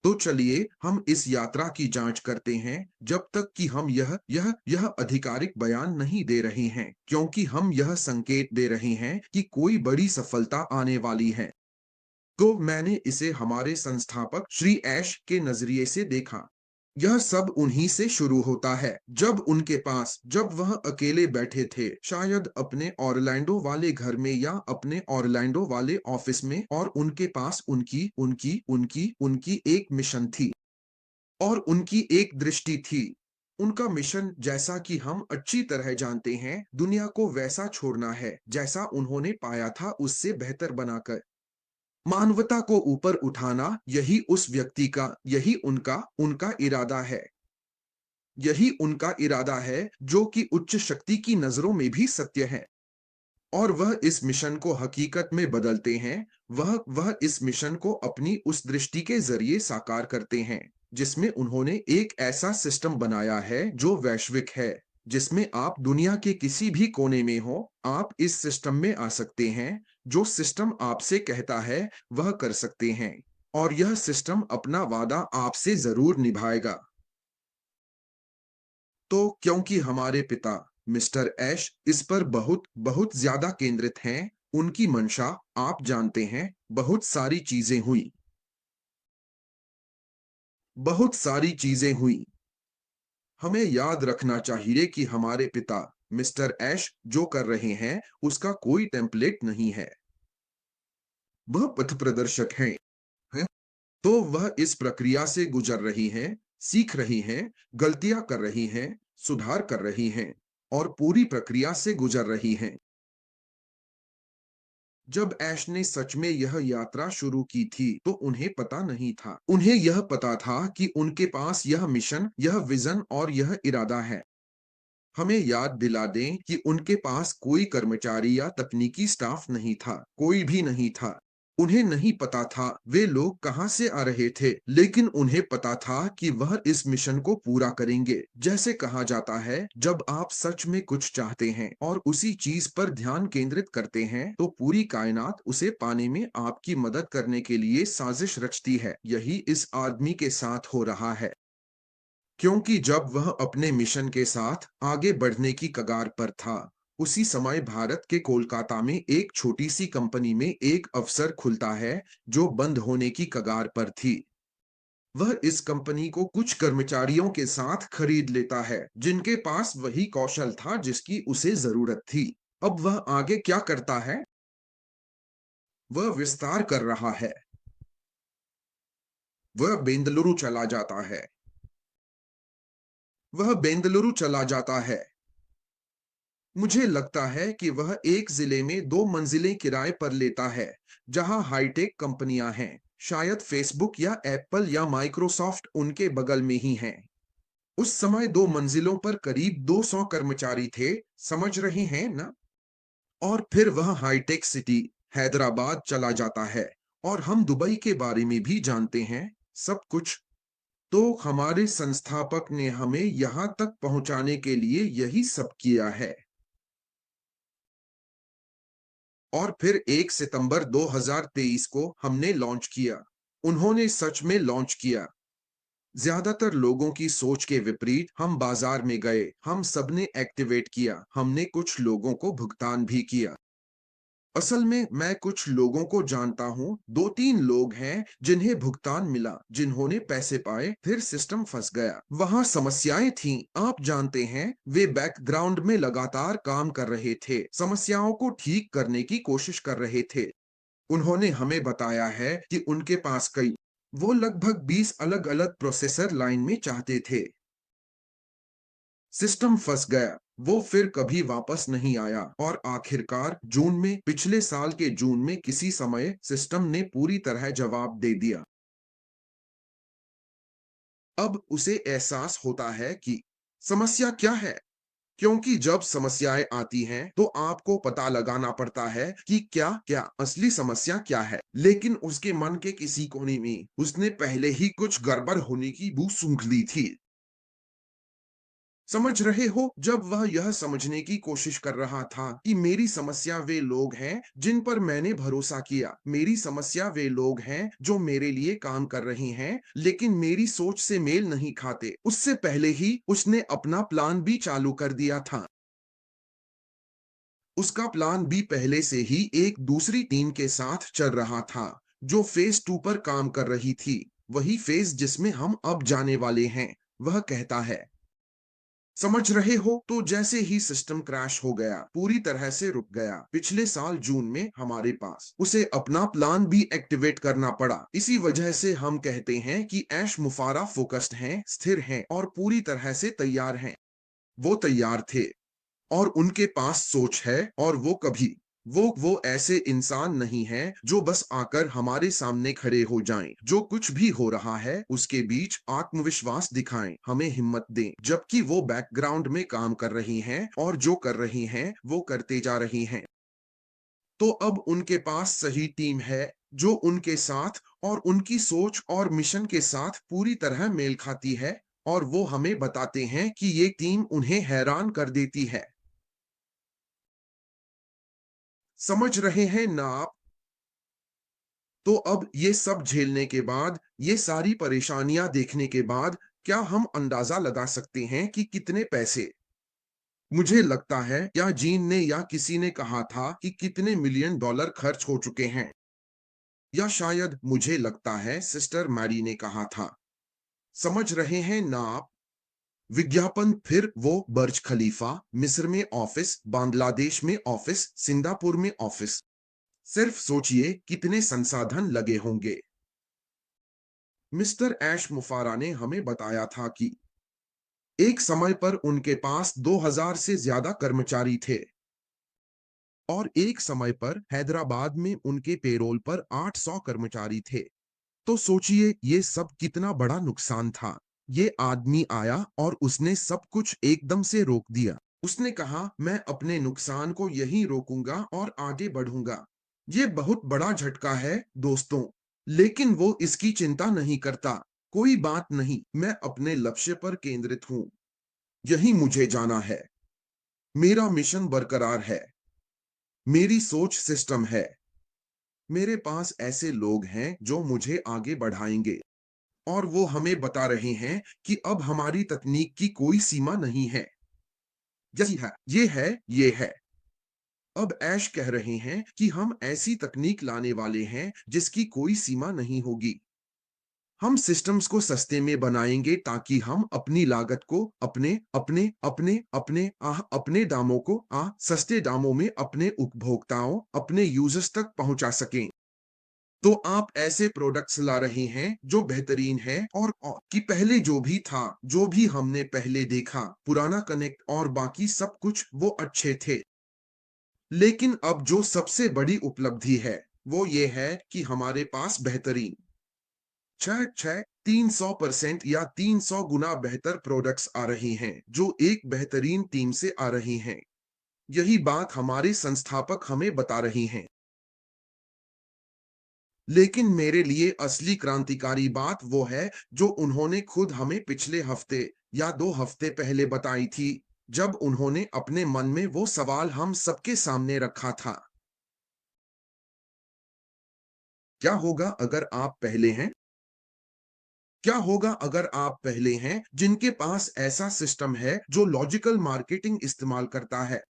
तो चलिए हम इस यात्रा की जांच करते हैं, जब तक कि हम यह आधिकारिक बयान नहीं दे रहे हैं, क्योंकि हम यह संकेत दे रहे हैं कि कोई बड़ी सफलता आने वाली है। तो मैंने इसे हमारे संस्थापक श्री ऐश के नजरिए से देखा। यह सब उन्हीं से शुरू होता है, जब वह अकेले बैठे थे, शायद अपने ऑरलैंडो वाले घर में या अपने ऑरलैंडो वाले ऑफिस में, और उनके पास उनकी उनकी उनकी उनकी एक मिशन थी और उनकी एक दृष्टि थी। उनका मिशन, जैसा कि हम अच्छी तरह जानते हैं, दुनिया को वैसा छोड़ना है जैसा उन्होंने पाया था, उससे बेहतर बनाकर मानवता को ऊपर उठाना। यही उनका उनका इरादा है। यही उनका इरादा है, जो कि उच्च शक्ति की नजरों में भी सत्य है। और वह इस मिशन को हकीकत में बदलते हैं। वह इस मिशन को अपनी उस दृष्टि के जरिए साकार करते हैं, जिसमें उन्होंने एक ऐसा सिस्टम बनाया है जो वैश्विक है, जिसमें आप दुनिया के किसी भी कोने में हो, आप इस सिस्टम में आ सकते हैं। जो सिस्टम आपसे कहता है, वह कर सकते हैं, और यह सिस्टम अपना वादा आपसे जरूर निभाएगा। तो क्योंकि हमारे पिता मिस्टर ऐश इस पर बहुत बहुत ज्यादा केंद्रित हैं, उनकी मंशा, आप जानते हैं, बहुत सारी चीजें हुई। हमें याद रखना चाहिए कि हमारे पिता मिस्टर ऐश जो कर रहे हैं, उसका कोई टेम्पलेट नहीं है। वह पथ प्रदर्शक हैं। तो वह इस प्रक्रिया से गुजर रही हैं, सीख रही हैं, गलतियां कर रही हैं, सुधार कर रही हैं, और पूरी प्रक्रिया से गुजर रही हैं। जब ऐश ने सच में यह यात्रा शुरू की थी, तो उन्हें पता नहीं था। उन्हें यह पता था कि उनके पास यह मिशन, यह विजन और यह इरादा है। हमें याद दिला दें कि उनके पास कोई कर्मचारी या तकनीकी स्टाफ नहीं था, कोई भी नहीं था। उन्हें नहीं पता था वे लोग कहां से आ रहे थे, लेकिन उन्हें पता था कि वह इस मिशन को पूरा करेंगे। जैसे कहा जाता है, जब आप सच में कुछ चाहते हैं और उसी चीज पर ध्यान केंद्रित करते हैं, तो पूरी कायनात उसे पाने में आपकी मदद करने के लिए साजिश रचती है। यही इस आदमी के साथ हो रहा है। क्योंकि जब वह अपने मिशन के साथ आगे बढ़ने की कगार पर था, उसी समय भारत के कोलकाता में एक छोटी सी कंपनी में एक अवसर खुलता है, जो बंद होने की कगार पर थी। वह इस कंपनी को कुछ कर्मचारियों के साथ खरीद लेता है, जिनके पास वही कौशल था जिसकी उसे जरूरत थी। अब वह आगे क्या करता है? वह विस्तार कर रहा है। वह बेंगलुरु चला जाता है। वह बेंगलुरु चला जाता है। मुझे लगता है कि वह एक जिले में दो मंजिलें किराए पर लेता है, जहां हाईटेक कंपनियां हैं। शायद फेसबुक या एप्पल या माइक्रोसॉफ्ट उनके बगल में ही हैं। उस समय दो मंजिलों पर करीब 200 कर्मचारी थे, समझ रहे हैं ना? और फिर वह हाईटेक सिटी हैदराबाद चला जाता है, और हम दुबई के बारे में भी जानते हैं, सब कुछ। तो हमारे संस्थापक ने हमें यहाँ तक पहुंचाने के लिए यही सब किया है। और फिर 1 सितंबर 2023 को हमने लॉन्च किया। उन्होंने सच में लॉन्च किया। ज्यादातर लोगों की सोच के विपरीत हम बाजार में गए, हम सबने एक्टिवेट किया, हमने कुछ लोगों को भुगतान भी किया। असल में मैं कुछ लोगों को जानता हूँ, 2-3 लोग हैं जिन्हें भुगतान मिला, जिन्होंने पैसे पाए, फिर सिस्टम फंस गया। वहां समस्याएं थीं, आप जानते हैं, वे बैकग्राउंड में लगातार काम कर रहे थे, समस्याओं को ठीक करने की कोशिश कर रहे थे। उन्होंने हमें बताया है कि उनके पास कई वो लगभग 20 अलग-अलग प्रोसेसर लाइन में चाहते थे। सिस्टम फंस गया, वो फिर कभी वापस नहीं आया, और आखिरकार पिछले साल के जून में किसी समय सिस्टम ने पूरी तरह जवाब दे दिया। अब उसे एहसास होता है कि समस्या क्या है, क्योंकि जब समस्याएं आती हैं, तो आपको पता लगाना पड़ता है कि क्या क्या असली समस्या क्या है। लेकिन उसके मन के किसी कोने में उसने पहले ही कुछ गड़बड़ होने की बू सूंघ ली थी। समझ रहे हो, जब वह यह समझने की कोशिश कर रहा था कि मेरी समस्या वे लोग हैं जिन पर मैंने भरोसा किया, मेरी समस्या वे लोग हैं जो मेरे लिए काम कर रहे हैं लेकिन मेरी सोच से मेल नहीं खाते, उससे पहले ही उसने अपना प्लान भी चालू कर दिया था। उसका प्लान भी पहले से ही एक दूसरी टीम के साथ चल रहा था जो फेज 2 पर काम कर रही थी, वही फेज जिसमें हम अब जाने वाले हैं। वह कहता है, समझ रहे हो, तो जैसे ही सिस्टम क्रैश हो गया, पूरी तरह से रुक गया, पिछले साल जून में हमारे पास उसे अपना प्लान भी एक्टिवेट करना पड़ा। इसी वजह से हम कहते हैं कि ऐश मुफारा फोकस्ड हैं, स्थिर हैं और पूरी तरह से तैयार हैं। वो तैयार थे और उनके पास सोच है और वो कभी वो ऐसे इंसान नहीं है जो बस आकर हमारे सामने खड़े हो जाएं। जो कुछ भी हो रहा है उसके बीच आत्मविश्वास दिखाएं, हमें हिम्मत दें, जबकि वो बैकग्राउंड में काम कर रही हैं और जो कर रही हैं वो करते जा रही हैं। तो अब उनके पास सही टीम है जो उनके साथ और उनकी सोच और मिशन के साथ पूरी तरह मेल खाती है, और वो हमें बताते हैं कि ये टीम उन्हें हैरान कर देती है। समझ रहे हैं ना आप? तो अब ये सब झेलने के बाद, ये सारी परेशानियां देखने के बाद, क्या हम अंदाजा लगा सकते हैं कि कितने पैसे, मुझे लगता है या जीन ने या किसी ने कहा था कि कितने मिलियन डॉलर खर्च हो चुके हैं, या शायद मुझे लगता है सिस्टर मैरी ने कहा था। समझ रहे हैं ना आप? विज्ञापन, फिर वो बर्ज खलीफा, मिस्र में ऑफिस, बांग्लादेश में ऑफिस, सिंगापुर में ऑफिस। सिर्फ सोचिए कितने संसाधन लगे होंगे। मिस्टर ऐश मुफारा ने हमें बताया था कि एक समय पर उनके पास 2000 से ज्यादा कर्मचारी थे और एक समय पर हैदराबाद में उनके पेरोल पर 800 कर्मचारी थे। तो सोचिए ये सब कितना बड़ा नुकसान था। ये आदमी आया और उसने सब कुछ एकदम से रोक दिया। उसने कहा, मैं अपने नुकसान को यहीं रोकूंगा और आगे बढ़ूंगा। ये बहुत बड़ा झटका है दोस्तों, लेकिन वो इसकी चिंता नहीं करता। कोई बात नहीं, मैं अपने लक्ष्य पर केंद्रित हूं, यही मुझे जाना है। मेरा मिशन बरकरार है, मेरी सोच सिस्टम है, मेरे पास ऐसे लोग हैं जो मुझे आगे बढ़ाएंगे, और वो हमें बता रहे हैं कि अब हमारी तकनीक की कोई सीमा नहीं है। यही है, ये है, ये है। अब ऐश कह रहे हैं कि हम ऐसी तकनीक लाने वाले हैं जिसकी कोई सीमा नहीं होगी। हम सिस्टम्स को सस्ते में बनाएंगे ताकि हम अपनी लागत को अपने अपने अपने अपने अपने दामों को सस्ते दामों में अपने उपभोक्ताओं, अपने यूजर्स तक पहुंचा सकें। तो आप ऐसे प्रोडक्ट्स ला रहे हैं जो बेहतरीन है, और कि पहले जो भी था, जो भी हमने पहले देखा, पुराना कनेक्ट और बाकी सब कुछ, वो अच्छे थे। लेकिन अब जो सबसे बड़ी उपलब्धि है वो ये है कि हमारे पास बेहतरीन, छह छह 300% या 300 गुना बेहतर प्रोडक्ट्स आ रही हैं जो एक बेहतरीन टीम से आ रही हैं। यही बात हमारे संस्थापक हमें बता रही हैं। लेकिन मेरे लिए असली क्रांतिकारी बात वो है जो उन्होंने खुद हमें पिछले हफ्ते या 2 हफ्ते पहले बताई थी, जब उन्होंने अपने मन में वो सवाल हम सबके सामने रखा था, क्या होगा अगर आप पहले हैं? क्या होगा अगर आप पहले हैं जिनके पास ऐसा सिस्टम है जो लॉजिकल मार्केटिंग इस्तेमाल करता है?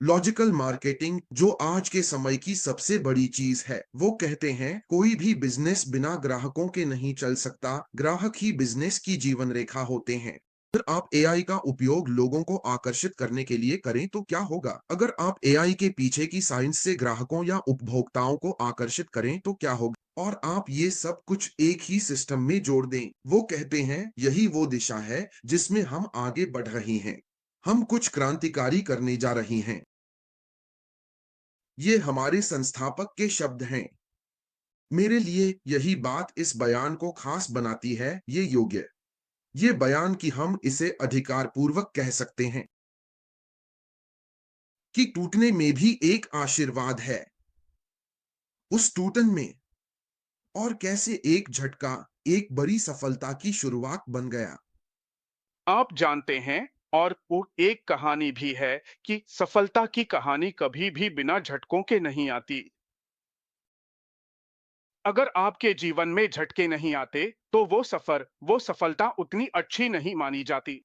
लॉजिकल मार्केटिंग जो आज के समय की सबसे बड़ी चीज है। वो कहते हैं कोई भी बिजनेस बिना ग्राहकों के नहीं चल सकता, ग्राहक ही बिजनेस की जीवन रेखा होते हैं। अगर आप एआई का उपयोग लोगों को आकर्षित करने के लिए करें तो क्या होगा? अगर आप एआई के पीछे की साइंस से ग्राहकों या उपभोक्ताओं को आकर्षित करें तो क्या होगा? और आप ये सब कुछ एक ही सिस्टम में जोड़ दें। वो कहते हैं यही वो दिशा है जिसमें हम आगे बढ़ रहे हैं। हम कुछ क्रांतिकारी करने जा रहे हैं। ये हमारे संस्थापक के शब्द हैं। मेरे लिए यही बात इस बयान को खास बनाती है, ये बयान कि हम इसे अधिकार पूर्वक कह सकते हैं कि टूटने में भी एक आशीर्वाद है। उस टूटन में और कैसे एक झटका एक बड़ी सफलता की शुरुआत बन गया। आप जानते हैं, और वो एक कहानी भी है कि सफलता की कहानी कभी भी बिना झटकों के नहीं आती। अगर आपके जीवन में झटके नहीं आते, तो वो सफलता उतनी अच्छी नहीं मानी जाती।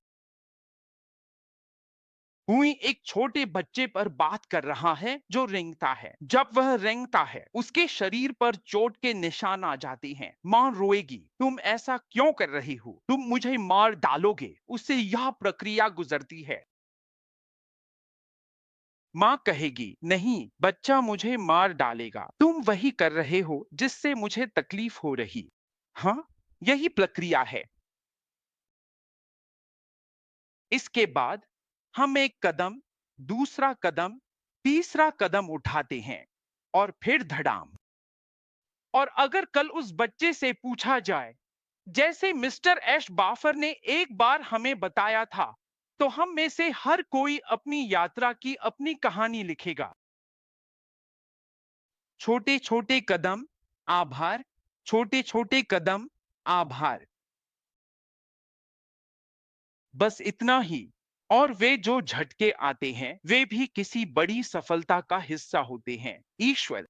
हुई एक छोटे बच्चे पर बात कर रहा है जो रेंगता है। जब वह रेंगता है उसके शरीर पर चोट के निशान आ जाते हैं। मां रोएगी, तुम ऐसा क्यों कर रही हो, तुम मुझे मार डालोगे। उससे यह प्रक्रिया गुजरती है। मां कहेगी, नहीं बच्चा मुझे मार डालेगा, तुम वही कर रहे हो जिससे मुझे तकलीफ हो रही। हाँ, यही प्रक्रिया है। इसके बाद हम एक कदम, दूसरा कदम, तीसरा कदम उठाते हैं और फिर धड़ाम। और अगर कल उस बच्चे से पूछा जाए, जैसे मिस्टर एश बाफर ने एक बार हमें बताया था, तो हम में से हर कोई अपनी यात्रा की अपनी कहानी लिखेगा। छोटे छोटे कदम, आभार। छोटे छोटे कदम, आभार। बस इतना ही। और वे जो झटके आते हैं वे भी किसी बड़ी सफलता का हिस्सा होते हैं। ईश्वर,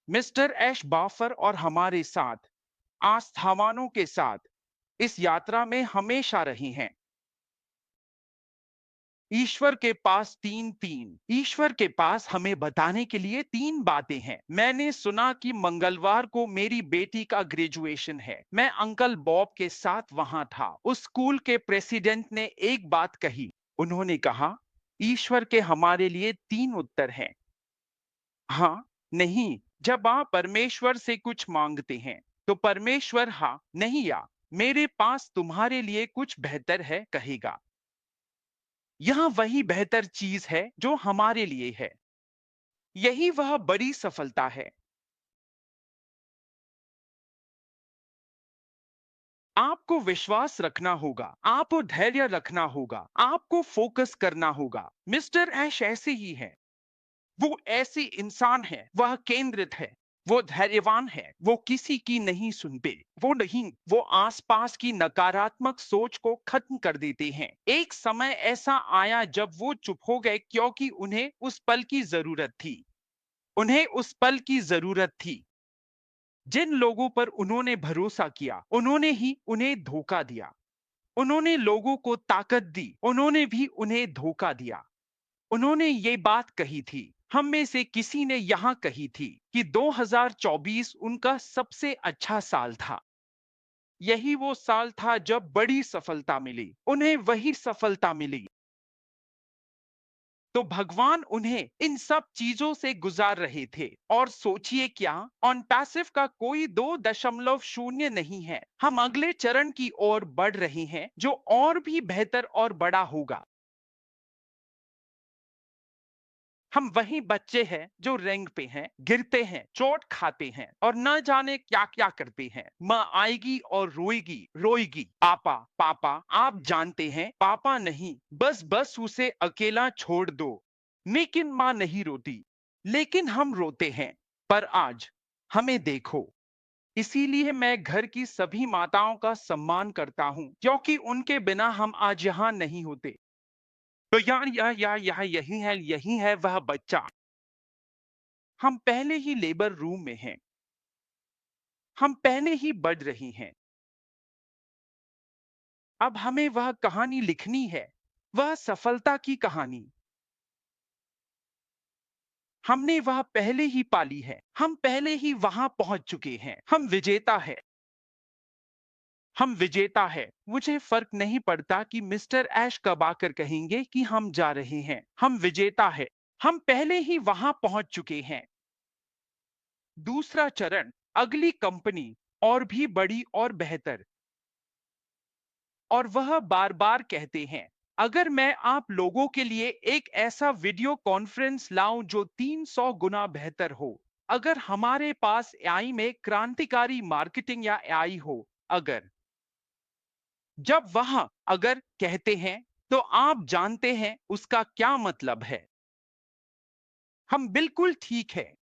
मिस्टर ऐश बाफर और हमारे साथ, आस्थावानों के साथ इस यात्रा में हमेशा रही हैं। ईश्वर के पास तीन तीन ईश्वर के पास हमें बताने के लिए तीन बातें हैं। मैंने सुना कि मंगलवार को मेरी बेटी का ग्रेजुएशन है। मैं अंकल बॉब के साथ वहां था। उस स्कूल के प्रेसिडेंट ने एक बात कही। उन्होंने कहा, ईश्वर के हमारे लिए तीन उत्तर हैं। हाँ, नहीं। जब आप परमेश्वर से कुछ मांगते हैं तो परमेश्वर हाँ, नहीं या मेरे पास तुम्हारे लिए कुछ बेहतर है कहेगा। यह वही बेहतर चीज है जो हमारे लिए है। यही वह बड़ी सफलता है। आपको विश्वास रखना होगा, आपको धैर्य रखना होगा, आपको फोकस करना होगा। मिस्टर ऐश ऐसे ही है। वो ऐसी इंसान है, वह केंद्रित है, वो धैर्यवान है, वो किसी की नहीं सुनते। वो नहीं, वो आसपास की नकारात्मक सोच को खत्म कर देते हैं। एक समय ऐसा आया जब वो चुप हो गए क्योंकि उन्हें उस पल की जरूरत थी। उन्हें उस पल की जरूरत थी। जिन लोगों पर उन्होंने भरोसा किया उन्होंने ही उन्हें धोखा दिया। उन्होंने लोगों को ताकत दी, उन्होंने भी उन्हें धोखा दिया। उन्होंने ये बात कही थी, हम में से किसी ने यहां कही थी कि 2024 उनका सबसे अच्छा साल था। यही वो साल था जब बड़ी सफलता मिली, उन्हें वही सफलता मिली। तो भगवान उन्हें इन सब चीजों से गुजार रहे थे। और सोचिए क्या, ऑन पैसिव का कोई 2.0 नहीं है। हम अगले चरण की ओर बढ़ रहे हैं जो और भी बेहतर और बड़ा होगा। हम वही बच्चे हैं जो रेंग पे हैं, गिरते हैं, चोट खाते हैं और न जाने क्या क्या करते हैं। माँ आएगी और रोएगी रोएगी, पापा पापा। आप जानते हैं, पापा नहीं, बस बस उसे अकेला छोड़ दो। लेकिन माँ नहीं रोती, लेकिन हम रोते हैं। पर आज हमें देखो। इसीलिए मैं घर की सभी माताओं का सम्मान करता हूँ, क्योंकि उनके बिना हम आज यहाँ नहीं होते। तो यही है वह बच्चा। हम पहले ही लेबर रूम में हैं। हम पहले ही बढ़ रही हैं। अब हमें वह कहानी लिखनी है, वह सफलता की कहानी। हमने वह पहले ही पाली है। हम पहले ही वहां पहुंच चुके हैं। हम विजेता है। हम विजेता है। मुझे फर्क नहीं पड़ता कि मिस्टर ऐश कब आकर कहेंगे कि हम जा रहे हैं। हम विजेता है। हम पहले ही वहां पहुंच चुके हैं। दूसरा चरण, अगली कंपनी, और भी बड़ी और बेहतर। और वह बार बार कहते हैं, अगर मैं आप लोगों के लिए एक ऐसा वीडियो कॉन्फ्रेंस लाऊं जो 300 गुना बेहतर हो, अगर हमारे पास एआई में क्रांतिकारी मार्केटिंग या एआई हो, अगर। जब वह अगर कहते हैं तो आप जानते हैं उसका क्या मतलब है। हम बिल्कुल ठीक है।